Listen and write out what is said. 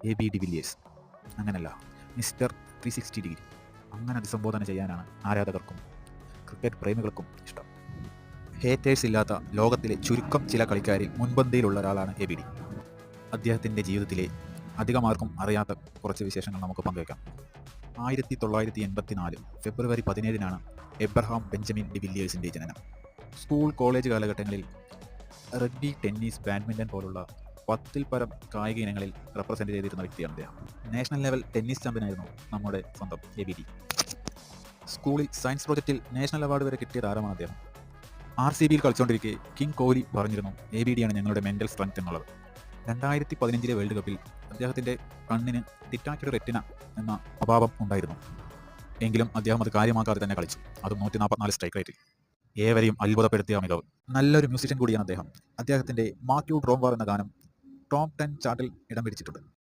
A B de Villiers. അങ്ങനല്ല, mister 360 degree. അങ്ങനെ അഭിസംബോധന ചെയ്യാനാണ് ആരാധകർക്കും ക്രിക്കറ്റ് പ്രേമികൾക്കും ഇഷ്ടം. ഹേറ്റേഴ്സ് ഇല്ലാത്ത ലോകത്തിലെ ചുരുക്കം ചില കളിക്കാരിൽ മുൻപന്തിയിലുള്ള ഒരാളാണ് എ ബി ഡി. അദ്ദേഹത്തിൻ്റെ ജീവിതത്തിലെ അധികമാർക്കും അറിയാത്ത കുറച്ച് വിശേഷങ്ങൾ നമുക്ക് പങ്കുവയ്ക്കാം. 1984 ഫെബ്രുവരി 17 എബ്രഹാം ബെഞ്ചമിൻ ഡിവില്ലിയേഴ്സിൻ്റെ ജനനം. സ്കൂൾ കോളേജ് കാലഘട്ടങ്ങളിൽ റഗ്ബി, ടെന്നീസ്, ബാഡ്മിൻ്റൺ പോലുള്ള 10-ൽ പരം കായിക ഇനങ്ങളിൽ റെപ്രസെൻ്റ് ചെയ്തിരുന്ന വ്യക്തിയാണ് അദ്ദേഹം. നാഷണൽ ലെവൽ ടെന്നീസ് ചാമ്പ്യനായിരുന്നു നമ്മുടെ സ്വന്തം എ ബി ഡി. സ്കൂളിൽ സയൻസ് പ്രോജക്റ്റിൽ നാഷണൽ അവാർഡ് വരെ കിട്ടിയ താരമാണ് അദ്ദേഹം. RCBയിൽ കളിച്ചുകൊണ്ടിരിക്കെ കിങ് കോഹ്ലി പറഞ്ഞിരുന്നു, എ ബി ഡിയാണ് ഞങ്ങളുടെ മെൻ്റൽ സ്ട്രെങ്ത് എന്നുള്ളത്. 2015 വേൾഡ് കപ്പിൽ അദ്ദേഹത്തിൻ്റെ കണ്ണിന് ഡിറ്റാച്ച്ഡ് റെറ്റിന എന്ന അഭാവം ഉണ്ടായിരുന്നു. എങ്കിലും അദ്ദേഹം അത് കാര്യമാക്കാതെ തന്നെ കളിച്ചു, അതും 144 സ്ട്രൈക്ക് റേറ്റിൽ. ഏവരെയും അത്ഭുതപ്പെടുത്തിയ മികവ്. നല്ലൊരു മ്യൂസിഷ്യൻ കൂടിയാണ് അദ്ദേഹം. അദ്ദേഹത്തിൻ്റെ മാത്യു ഡ്രോംവാർ എന്ന ഗാനം ടോപ്പ് 10 ചാർട്ടിൽ ഇടം പിടിച്ചിട്ടുണ്ട്.